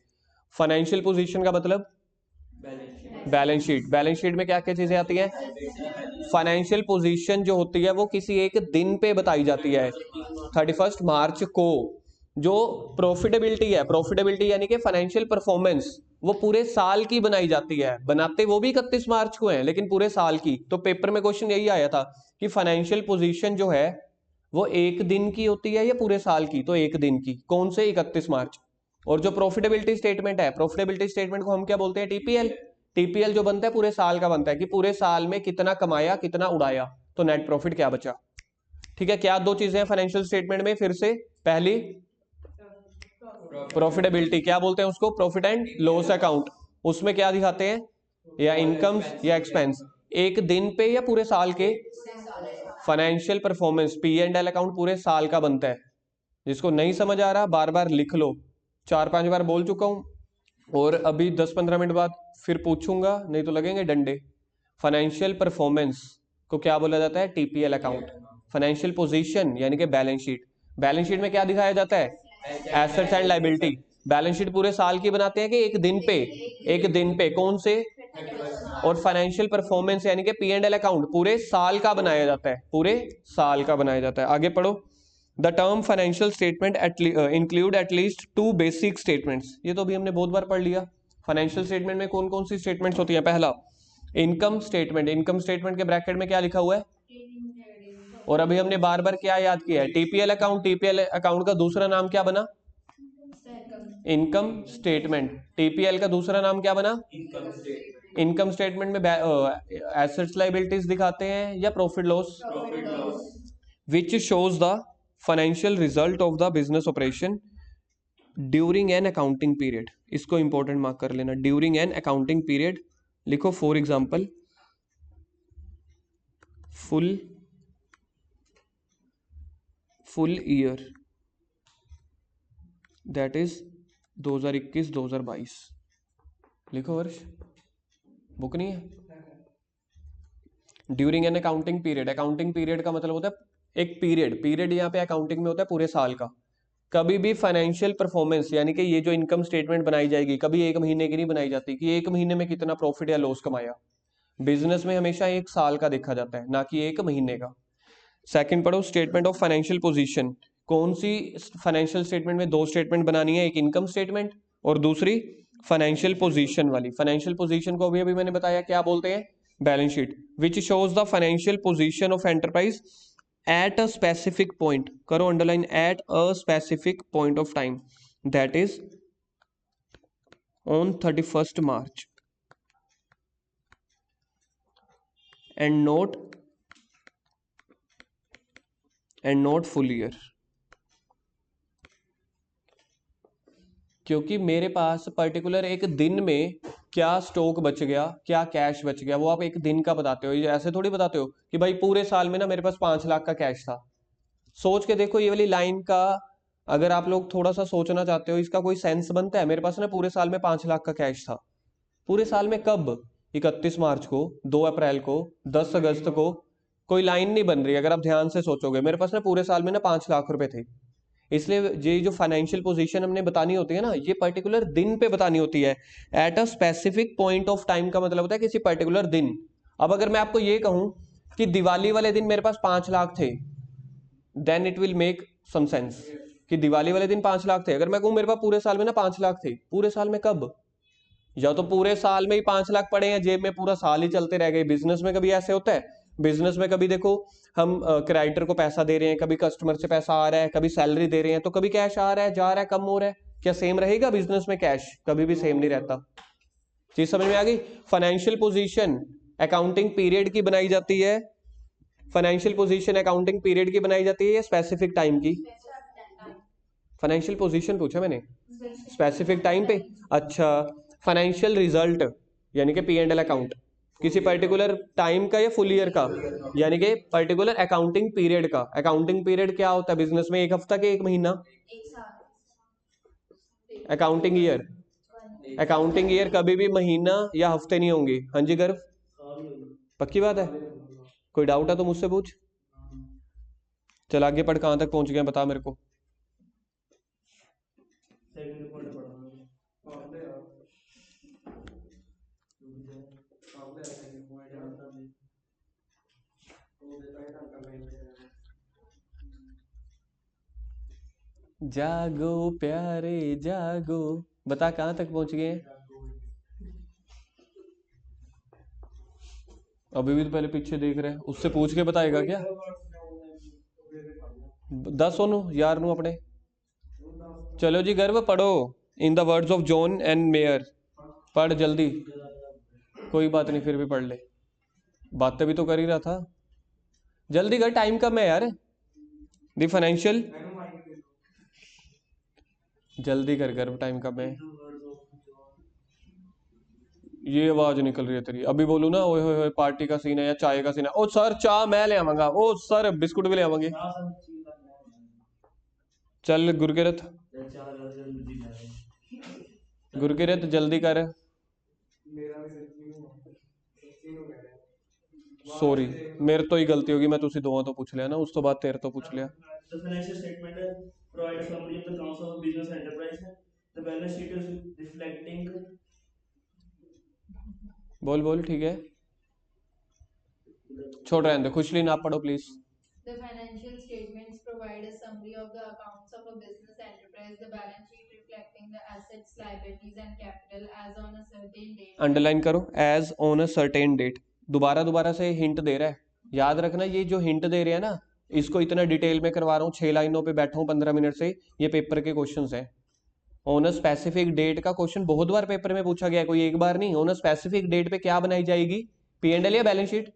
S1: फाइनेंशियल पोजीशन का मतलब बैलेंस शीट। बैलेंस शीट में क्या क्या चीजें आती हैं? फाइनेंशियल पोजीशन जो होती है वो किसी एक दिन पे बताई जाती है, 31 मार्च को। जो प्रॉफिटेबिलिटी है, प्रॉफिटेबिलिटी यानी कि फाइनेंशियल परफॉर्मेंस, वो पूरे साल की बनाई जाती है। बनाते वो भी 31 मार्च को है, लेकिन पूरे साल की। तो पेपर में क्वेश्चन यही आया था कि फाइनेंशियल पोजीशन जो है वो 1 दिन की होती है या पूरे साल की? तो 1 दिन की। कौन से? 31 मार्च। और जो प्रॉफिटेबिलिटी स्टेटमेंट है, प्रॉफिटेबिलिटी स्टेटमेंट को हम क्या बोलते हैं? टीपीएल। टीपीएल जो बनता है पूरे साल का बनता है, कि पूरे साल में कितना कमाया, कितना उड़ाया, तो नेट प्रॉफिट क्या बचा। ठीक है। क्या दो चीजें हैं फाइनेंशियल स्टेटमेंट में? फिर से, पहली प्रॉफिटेबिलिटी, क्या बोलते हैं उसको? Profit and loss account. उसमें क्या दिखाते हैं, या इनकम या एक्सपेंस, एक दिन पे या पूरे साल के। Financial performance P and L account पूरे साल का बनता है। जिसको नहीं समझ आ रहा बार बार लिख लो, 4-5 बार बोल चुका हूं और अभी 10-15 मिनट बाद फिर पूछूंगा, नहीं तो लगेंगे डंडे। फाइनेंशियल परफॉर्मेंस को क्या बोला जाता है, टीपीएल अकाउंट। फाइनेंशियल पोजीशन यानी कि बैलेंस शीट, बैलेंस शीट में क्या दिखाया जाता है, assets and liability. Balance sheet पूरे साल की बनाते हैं कि एक दिन पे, एक दिन पे कौन से। और फाइनेंशियल परफॉर्मेंस यानी कि पी एंड एल अकाउंट पूरे साल का बनाया जाता है, पूरे साल का बनाया जाता है। आगे पढ़ो। The term financial statement include at least 2 basic statements, ये तो भी हमने बहुत बार पढ़ लिया। फाइनेंशियल स्टेटमेंट में कौन कौन सी स्टेटमेंट्स होती है, पहला इनकम स्टेटमेंट, इनकम स्टेटमेंट के ब्रैकेट में क्या लिखा हुआ है, और अभी हमने बार बार क्या याद किया है, टीपीएल अकाउंट। टीपीएल अकाउंट का दूसरा नाम क्या बना, इनकम स्टेटमेंट। टीपीएल का दूसरा नाम क्या बना, इनकम स्टेटमेंट में एसेट्स लायबिलिटीज दिखाते हैं या profit loss, which shows the financial result of the business operation during an accounting period. इसको इंपॉर्टेंट मार्क कर लेना, ड्यूरिंग एन अकाउंटिंग पीरियड लिखो। For example full year, that is 2021-2022 लिखो वर्ष, बुक नहीं है। During an accounting period, accounting period का मतलब होता है एक पीरियड, पीरियड यहाँ पे अकाउंटिंग में होता है पूरे साल का। कभी भी फाइनेंशियल परफॉर्मेंस यानी कि ये जो इनकम स्टेटमेंट बनाई जाएगी, कभी एक महीने की नहीं बनाई जाती कि एक महीने में कितना प्रॉफिट या लॉस कमाया। बिजनेस में हमेशा एक साल का देखा जाता है, ना कि एक महीने का। सेकंड पढ़ो, स्टेटमेंट ऑफ फाइनेंशियल पोजीशन। कौन सी फाइनेंशियल स्टेटमेंट में 2 स्टेटमेंट बनानी है, एक इनकम स्टेटमेंट और दूसरी फाइनेंशियल पोजीशन वाली। फाइनेंशियल पोजीशन को अभी अभी मैंने बताया क्या बोलते हैं, balance sheet. Which shows the financial position of enterprise at a specific point, करो underline, at a specific point of time, that is on 31st March and not full year। क्योंकि मेरे पास पर्टिकुलर एक दिन में क्या स्टॉक बच गया, क्या कैश बच गया, वो आप एक दिन का बताते हो। ये ऐसे थोड़ी बताते हो कि भाई पूरे साल में ना मेरे पास 5 लाख का कैश था। सोच के देखो ये वाली लाइन का, अगर आप लोग थोड़ा सा सोचना चाहते हो इसका कोई सेंस बनता है। मेरे पास ना पूरे साल में 5 लाख का कैश था, पूरे साल में कब, 31 मार्च को, 2 अप्रैल को, 10 अगस्त को, कोई लाइन नहीं बन रही। अगर आप ध्यान से सोचोगे मेरे पास ना पूरे साल में ना 5 लाख रुपए थे। इसलिए ये जो फाइनेंशियल पोजीशन हमने बतानी होती है ना, ये पर्टिकुलर दिन पे बतानी होती है। Eight a specific point of time का मतलब होता है किसी पर्टिकुलर दिन। अब अगर मैं आपको ये कहूं कि दिवाली वाले दिन मेरे पास 5 लाख थे, then it will make some sense कि दिवाली वाले दिन 5 लाख थे। अगर मैं कहूं मेरे पास पूरे साल में ना 5 लाख थे, पूरे साल में कब, या तो पूरे साल में ही 5 लाख पड़े हैं जेब में, पूरा साल ही चलते रह गए। बिजनेस में कभी ऐसे होता है, बिजनेस में कभी देखो हम क्रेडिटर को पैसा दे रहे हैं, कभी कस्टमर से पैसा आ रहा है, कभी सैलरी दे रहे हैं, तो कभी कैश आ रहा है, जा रहा है, कम हो रहा है। क्या सेम रहेगा बिजनेस में कैश? कभी भी सेम नहीं रहता। चीज समझ में आ गई। फाइनेंशियल पोजीशन अकाउंटिंग पीरियड की बनाई जाती है, फाइनेंशियल पोजीशन अकाउंटिंग पीरियड की बनाई जाती है या स्पेसिफिक टाइम की? फाइनेंशियल पोजीशन पूछा मैंने, स्पेसिफिक टाइम पे। अच्छा, फाइनेंशियल रिजल्ट यानी कि पी एंड एल अकाउंट किसी पर्टिकुलर टाइम का या फुल ईयर का, यानी कि पर्टिकुलर अकाउंटिंग पीरियड का। अकाउंटिंग पीरियड क्या होता है बिजनेस में, एक हफ्ता के एक महीना? अकाउंटिंग ईयर, अकाउंटिंग ईयर कभी भी महीना या हफ्ते नहीं होंगे। हाँ जी गर्व, पक्की बात है? कोई डाउट है तो मुझसे पूछ। चल आगे पढ़, कहां तक पहुंच गया बता मेरे को। जागो प्यारे जागो, बता कहां तक पहुंच गए? अभी भी तो पहले पीछे देख रहे हैं, उससे पूछ के बताएगा क्या? 10 सुनो यार नू अपने। चलो जी गर्व पढ़ो, in the words of John and mayor. पढ़ जल्दी, कोई बात नहीं फिर भी पढ़ ले, बातें भी तो कर ही रहा था। जल्दी कर, टाइम कम है यार। दी फाइनेंशियल, जल्दी कर गर्व, टाइम कम है। ये आवाज निकल रही है तेरी, अभी बोलू ना ओए होए होए पार्टी का सीन है या चाय का सीन है, ओ सर चाय मैं ले आवांगा, ओ सर बिस्कुट भी ले आवांगे। चल गुरकिरत, गुरकिरत जल्दी कर। सॉरी, मेरे तो ही गलती होगी, मैं तुसी दोवां तो पूछ लिया ना, उस तो बाद तेरे तो पूछ लिया।
S2: The financial statement provide a summary of the accounts of a business enterprise. The balance sheet is reflecting.
S1: बोल बोल, ठीक है, छोड़ रहने दे, खुशली ना पढ़ो please.
S3: The financial statements provide a summary of the accounts of a business enterprise, the balance sheet reflecting the assets, liabilities, and capital as on a certain date.
S1: Underline करो, as on a certain date. दोबारा दोबारा से hint दे रहा है, याद रखना ये जो हिंट दे रहे हैं ना, इसको इतना डिटेल में करवा रहा हूँ, 6 लाइनों पे बैठा हूँ 15 मिनट से, ये पेपर के क्वेश्चंस हैं। ऑन अ स्पेसिफिक डेट का क्वेश्चन बहुत बार पेपर में पूछा गया है, कोई एक बार नहीं। ऑन अ स्पेसिफिक डेट पे क्या बनाई जाएगी, पी एंड एल या बैलेंस शीट?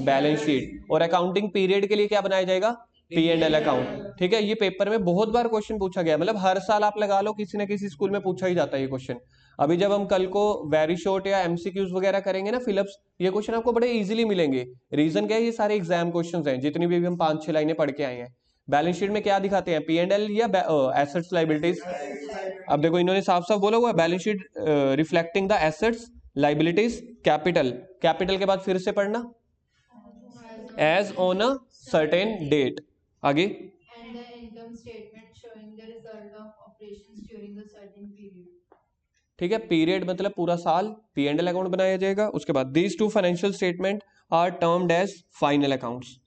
S1: Balance sheet. और अकाउंटिंग पीरियड के लिए क्या बनाया जाएगा, पी एंड एल अकाउंट। ठीक है, ये पेपर में बहुत बार क्वेश्चन पूछा गया, मतलब हर साल आप लगा लो किसी ना किसी स्कूल में पूछा ही जाता है ये क्वेश्चन। अभी जब हम कल को वेरी शॉर्ट या एमसीक्यूज वगैरह करेंगे ना फिलअप्स, ये क्वेश्चन आपको बड़े इजीली मिलेंगे। रीजन क्या है, ये सारे एग्जाम क्वेश्चंस हैं जितनी भी हम 5-6 लाइनें पढ़ के आए हैं। बैलेंस शीट में क्या दिखाते हैं, पी एंड एल या एसेट्स लाइबिलिटीज? अब देखो इन्होंने साफ साफ बोला हुआ है, balance sheet reflecting the assets liabilities capital. Capital के बाद फिर से पढ़ना, as on a certain date. आगे,
S3: And the income statement showing the result of operations during a certain period.
S1: ठीक है, पीरियड मतलब पूरा साल, पी एंड एल अकाउंट बनाया जाएगा। उसके बाद these two financial statement are termed as final accounts.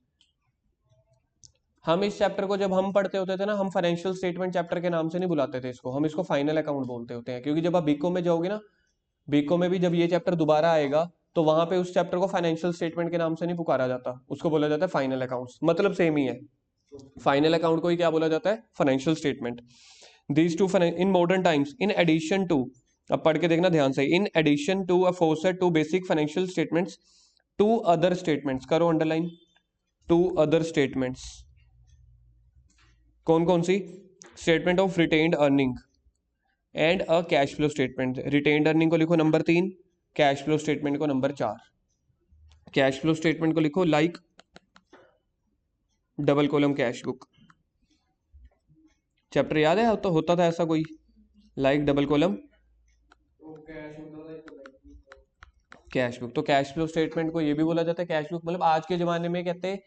S1: हम इस चैप्टर को जब हम पढ़ते होते थे ना, हम फाइनेंशियल स्टेटमेंट चैप्टर के नाम से नहीं बुलाते थे इसको, हम इसको फाइनल अकाउंट बोलते होते हैं, क्योंकि जब आप बीकॉम में जाओगे ना, बीकॉम में भी जब ये चैप्टर दोबारा आएगा तो वहां पे उस चैप्टर को फाइनेंशियल स्टेटमेंट के नाम से नहीं पुकारा जाता, उसको बोला जाता है फाइनल अकाउंट्स, मतलब सेम ही है। फाइनल अकाउंट को ही क्या बोला जाता है, financial statement. These two in modern times in addition to, अब पढ़ के देखना ध्यान से, in addition to aforesaid two basic financial statements, two other statements, करो अंडरलाइन, टू अदर स्टेटमेंट्स। कौन कौन सी, statement of retained earning and a cash flow statement. Retained earning को लिखो नंबर 3, कैश फ्लो स्टेटमेंट को नंबर 4। कैश फ्लो स्टेटमेंट को लिखो like double column cash book. Chapter याद है, तो होता था ऐसा कोई, like double column cash book. तो कैश फ्लो स्टेटमेंट को ये भी बोला जाता है कैश बुक। मतलब आज के जमाने में कहते हैं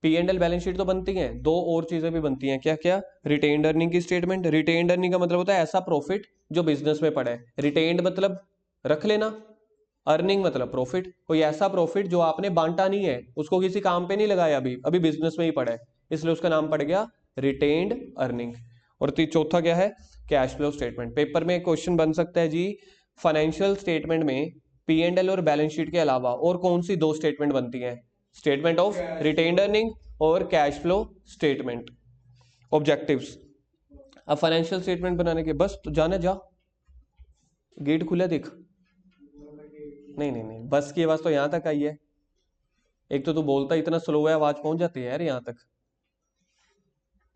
S1: P and L balance sheet तो बनती है, दो और चीजें भी बनती हैं, क्या क्या, रिटेन्ड अर्निंग की स्टेटमेंट। रिटेन्ड अर्निंग का मतलब होता है ऐसा प्रॉफिट जो बिजनेस में पड़ा है, रिटेन्ड मतलब रख लेना, अर्निंग मतलब प्रॉफिट, कोई ऐसा प्रॉफिट जो आपने बांटा नहीं है, उसको किसी काम पे नहीं लगाया, अभी अभी बिजनेस में ही पड़ा है, इसलिए उसका नाम पड़ गया रिटेन्ड अर्निंग। और चौथा क्या है, कैश फ्लो स्टेटमेंट। पेपर में क्वेश्चन बन सकता है जी, फाइनेंशियल स्टेटमेंट में पी एंड एल और बैलेंस शीट के अलावा और कौन सी दो स्टेटमेंट बनती हैं, स्टेटमेंट ऑफ रिटेन्ड अर्निंग और कैश फ्लो स्टेटमेंट। ऑब्जेक्टिव्स, अब फाइनेंशियल स्टेटमेंट बनाने के बस तो जाना, जा गेट खुला देख, नहीं नहीं नहीं, बस की आवाज तो यहां तक आई है। एक तो तू बोलता इतना स्लो है, आवाज पहुंच जाती है यार यहां तक।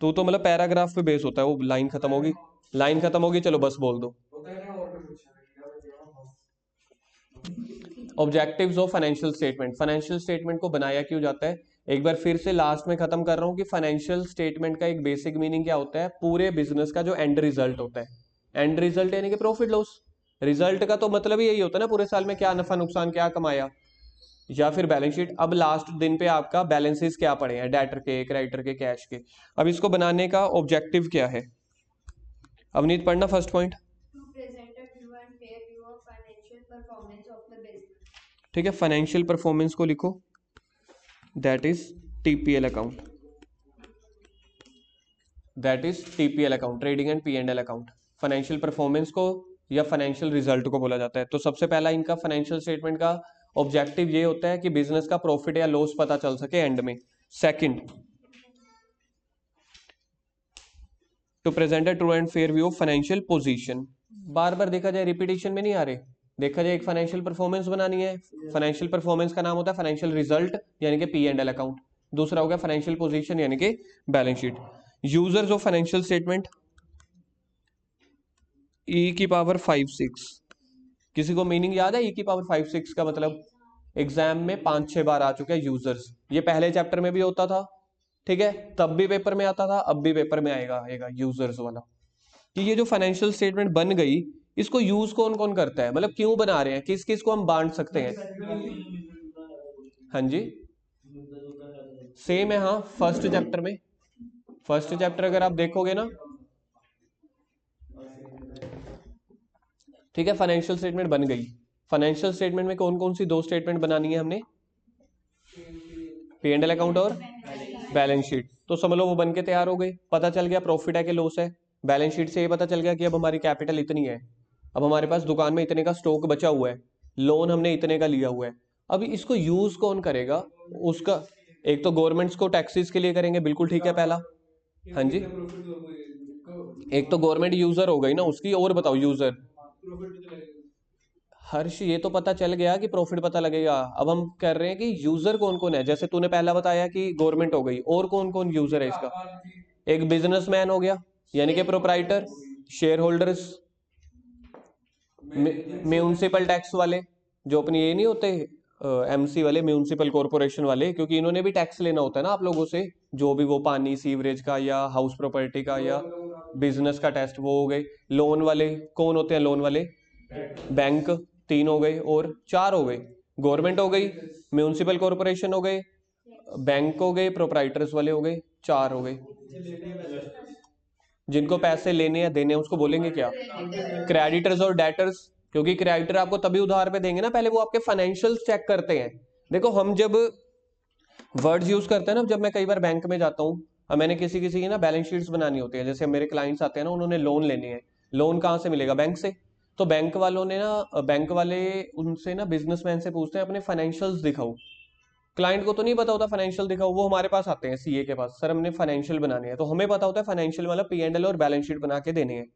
S1: तू तो मतलब पैराग्राफ पे बेस होता है, वो लाइन खत्म होगी, लाइन खत्म होगी, चलो बस बोल दो। Objectives of financial statement. Financial statement को बनाया क्यों जाता है, एक बार फिर से लास्ट में खत्म कर रहा हूं कि फाइनेंशियल स्टेटमेंट का एक बेसिक मीनिंग क्या होता है, पूरे बिजनेस का जो एंड रिजल्ट होता है। एंड रिजल्ट यानी कि प्रॉफिट लॉस। रिजल्ट का तो मतलब ही यही होता है ना, पूरे साल में क्या नफा नुकसान क्या कमाया, या फिर बैलेंस शीट। अब लास्ट दिन पे आपका बैलेंसेस क्या पड़े हैं, डेटर के, क्रेडिटर के, कैश के। अब इसको बनाने का ऑब्जेक्टिव क्या है, अवनीत पढ़ना first point.
S3: To present a true and fair view of financial performance of the business.
S1: ठीक है, फाइनेंशियल परफॉर्मेंस को लिखो, that is TPL account, that is TPL account, trading and P and L account. Financial performance को या financial result को बोला जाता है। तो सबसे पहला इनका फाइनेंशियल स्टेटमेंट का ऑब्जेक्टिव ये होता है कि बिजनेस का प्रॉफिट या लॉस पता चल सके एंड में। Second, to present a true and fair view of financial position. बार बार देखा जाए, रिपीटेशन में नहीं आ रहे, देखा जाए एक फाइनेंशियल परफॉर्मेंस बनानी है, फाइनेंशियल परफॉर्मेंस का नाम होता है फाइनेंशियल रिजल्ट यानी कि पी एंड एल अकाउंट। दूसरा हो गया फाइनेंशियल पोजीशन यानी कि balance sheet. Users of financial statement, e की पावर 5 6, किसी को मीनिंग याद है ई की पावर 5 6 का? मतलब एग्जाम में 5 6 बार आ चुका है यूजर्स। ये पहले चैप्टर में भी होता था, ठीक है, तब भी पेपर में आता था, अब भी पेपर में आएगा यूजर्स वाला। कि ये जो फाइनेंशियल स्टेटमेंट बन गई, इसको यूज कौन कौन करता है, मतलब क्यों बना रहे हैं, किस किस को हम बांट सकते हैं? हाँ जी, सेम है, हाँ, फर्स्ट चैप्टर में। फर्स्ट चैप्टर अगर आप देखोगे ना, ठीक है, फाइनेंशियल स्टेटमेंट बन गई। फाइनेंशियल स्टेटमेंट में कौन कौन सी दो स्टेटमेंट बनानी है हमने? पी एंड एल अकाउंट और बैलेंस शीट। तो समझ लो वो बन के तैयार हो गई, पता चल गया प्रॉफिट है कि लॉस है। बैलेंस शीट से ये पता चल गया कि अब हमारी कैपिटल इतनी है, अब हमारे पास दुकान में इतने का स्टॉक बचा हुआ है, लोन हमने इतने का लिया हुआ है। अब इसको यूज कौन करेगा? उसका एक तो गवर्नमेंट्स को टैक्सेस के लिए करेंगे, बिल्कुल ठीक है, पहला। हाँ जी, एक तो गवर्नमेंट यूजर हो गई ना उसकी, और बताओ यूजर। हर्ष, ये तो पता चल गया कि प्रॉफिट पता लगेगा, अब हम कर रहे हैं कि यूजर कौन कौन है। जैसे तूने पहला बताया कि गवर्नमेंट हो गई, और कौन कौन यूजर है इसका? एक बिजनेसमैन हो गया, यानी कि proprietor, share holders, municipal tax वाले, जो अपनी ये नहीं होते एमसी वाले, म्यूनसिपल कॉरपोरेशन वाले, क्योंकि इन्होंने भी टैक्स लेना होता है ना आप लोगों से, जो भी वो पानी सीवरेज का या हाउस प्रॉपर्टी का या बिजनेस का टेस्ट, वो हो गए। लोन वाले कौन होते हैं? लोन वाले बैंक, तीन हो गए, और चार हो गए, गवर्नमेंट हो गई, म्यूनसिपल कॉरपोरेशन हो गए, बैंक हो गए, प्रोप्राइटर्स वाले हो गए, चार हो गए। जिनको पैसे लेने या देने हैं उसको बोलेंगे क्या? क्रेडिटर्स और डेटर्स। क्योंकि क्रेडिटर आपको तभी उधार पे देंगे ना, पहले वो आपके फाइनेंशियल्स चेक करते हैं। देखो हम जब वर्ड्स यूज करते हैं ना, जब मैं कई बार बैंक में जाता हूँ, अब मैंने किसी किसी की ना बैलेंस शीट्स बनानी होती है, जैसे मेरे क्लाइंट्स आते हैं ना, उन्होंने लोन लेने हैं, लोन कहाँ से मिलेगा? बैंक से। तो बैंक वालों ने ना, बैंक वाले उनसे ना, बिजनेसमैन से पूछते हैं अपने फाइनेंशियल्स दिखाओ। क्लाइंट को तो नहीं पता होता फाइनेंशियल दिखाओ, वो हमारे पास आते हैं सीए के पास, सर हमने फाइनेंशियल बनाने हैं, तो हमें पता होता है फाइनेंशियल वाला पी एंड एल और बैलेंस शीट बना के देने हैं।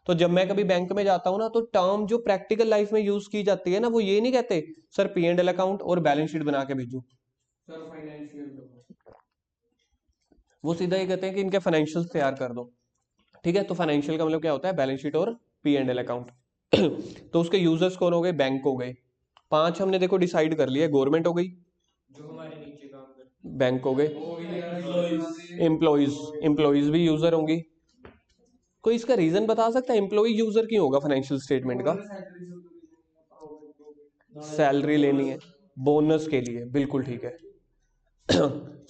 S1: तो जब मैं कभी बैंक में जाता हूँ ना, तो टर्म जो प्रैक्टिकल लाइफ में यूज की जाती है ना, वो ये नहीं कहते sir P and L account और बैलेंस शीट बना के भेजो, वो सीधा ये कहते हैं कि इनके फाइनेंशियल तैयार कर दो। ठीक है, तो फाइनेंशियल का मतलब क्या होता है? बैलेंस शीट और पी एंड एल अकाउंट। तो उसके यूजर्स कौन हो गए? बैंक हो गए। पांच हमने देखो डिसाइड कर लिया, गवर्नमेंट हो गई, जो हमारे नीचे काम करते हैं, बैंक हो गए, एम्प्लॉइज, एम्प्लॉइज भी यूजर होंगी। कोई इसका रीजन बता सकता है एम्प्लॉय यूजर क्यों होगा फाइनेंशियल स्टेटमेंट का? सैलरी लेनी है, बोनस के लिए, बिल्कुल ठीक है।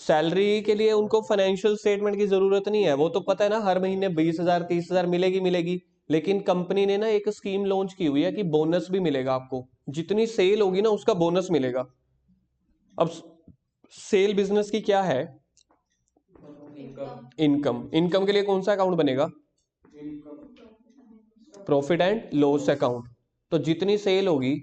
S1: सैलरी के लिए उनको फाइनेंशियल स्टेटमेंट की जरूरत नहीं है, वो तो पता है ना हर महीने 20,000 30,000 मिलेगी मिलेगी। लेकिन कंपनी ने ना एक स्कीम लॉन्च की हुई है कि बोनस भी मिलेगा आपको, जितनी सेल होगी ना उसका बोनस मिलेगा। अब सेल बिजनेस की क्या है? इनकम। इनकम के लिए कौन सा अकाउंट बनेगा? Profit and loss account. तो जितनी सेल होगी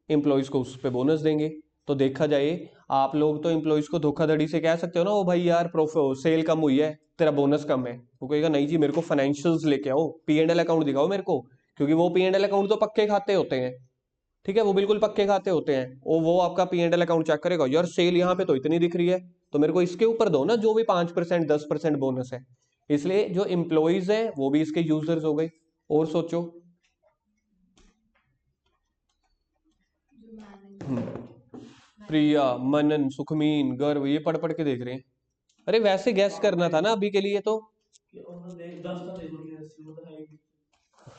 S1: एम्प्लॉयज को उस पर बोनस देंगे। तो देखा जाए, आप लोग तो एम्प्लॉयज को धोखाधड़ी से कह सकते हो ना, ओ भाई यार प्रॉफिट सेल कम हुई है, तेरा बोनस कम है। वो कहेगा नहीं जी, मेरे को फाइनेंशियल्स लेके आओ, पी एंड एल अकाउंट दिखाओ मेरे को, क्योंकि वो पी एंड एल अकाउंट तो पक्के खाते होते हैं। ठीक है, वो बिल्कुल पक्के खाते होते हैं, वो आपका P and L account check करेगा, यार सेल यहाँ पे तो इतनी दिख रही है, तो मेरे को इसके ऊपर दो ना जो भी 5% 10% बोनस है। इसलिए जो एम्प्लॉयज है वो भी इसके यूजर्स हो गए। और सोचो, प्रिया, मनन, सुखमीन, गर्व, ये पढ़ पढ़ के देख रहे हैं। अरे वैसे गैस करना था ना अभी के लिए तो।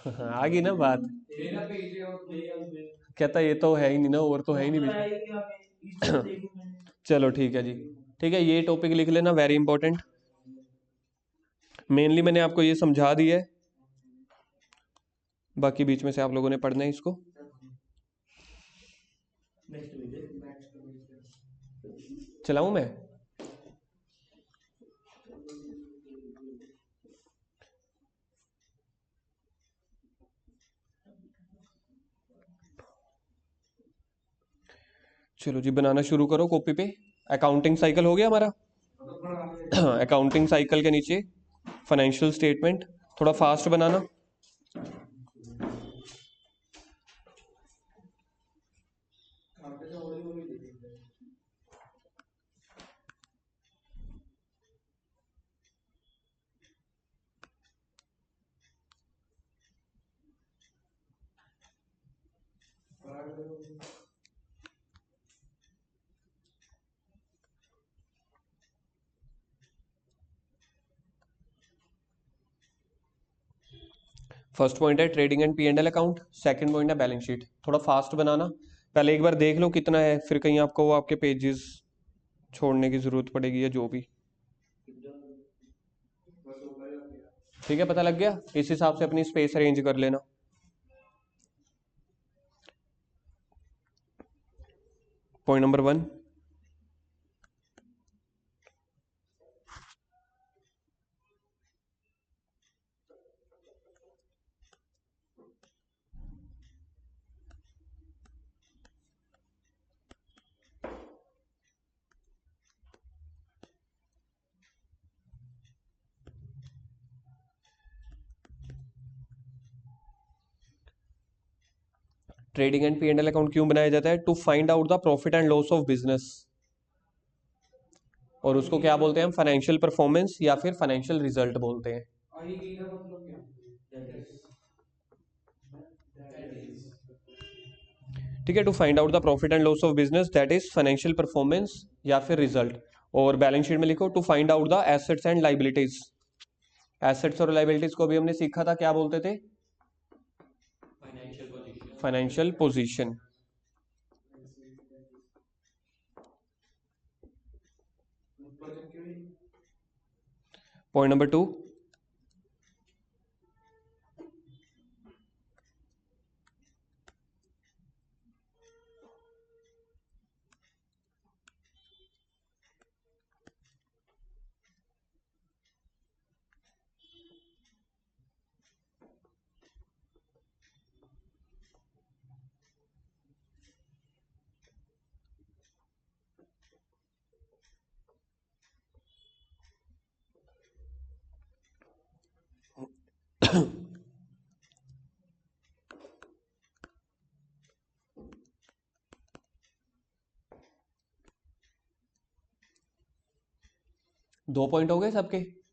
S1: आ गई ना बात। कहता ये तो है ही नहीं ना, और तो है ही नहीं बीच में। चलो ठीक है जी, ठीक है, ये टॉपिक लिख लेना, वेरी इंपॉर्टेंट। मेनली मैंने आपको ये समझा दिया है, बाकी बीच में से आप लोगों ने पढ़ना है इसको। चलाऊं मैं? चलो जी, बनाना शुरू करो कॉपी पे। अकाउंटिंग साइकिल हो गया हमारा। अकाउंटिंग साइकिल के नीचे फाइनेंशियल स्टेटमेंट, थोड़ा फास्ट बनाना। फर्स्ट पॉइंट है trading and P and L account, second point है बैलेंस शीट। थोड़ा फास्ट बनाना, पहले एक बार देख लो कितना है, फिर कहीं आपको वो आपके पेजेस छोड़ने की जरूरत पड़ेगी या जो भी। ठीक है, पता लग गया? इस हिसाब से अपनी स्पेस अरेंज कर लेना। Point number 1, trading and P and L account क्यों बनाया जाता है? To find out the profit and loss of business, और उसको क्या बोलते हैं हम? फाइनेंशियल परफॉर्मेंस या फिर फाइनेंशियल रिजल्ट बोलते हैं। ठीक है, to find out the profit and loss of business that is financial performance या फिर रिजल्ट। और बैलेंस शीट में लिखो to find out the assets and liabilities. Assets और लाइबिलिटीज को भी हमने सीखा था, क्या बोलते थे? Financial position. पॉइंट नंबर 2, दो पॉइंट हो गए सबके।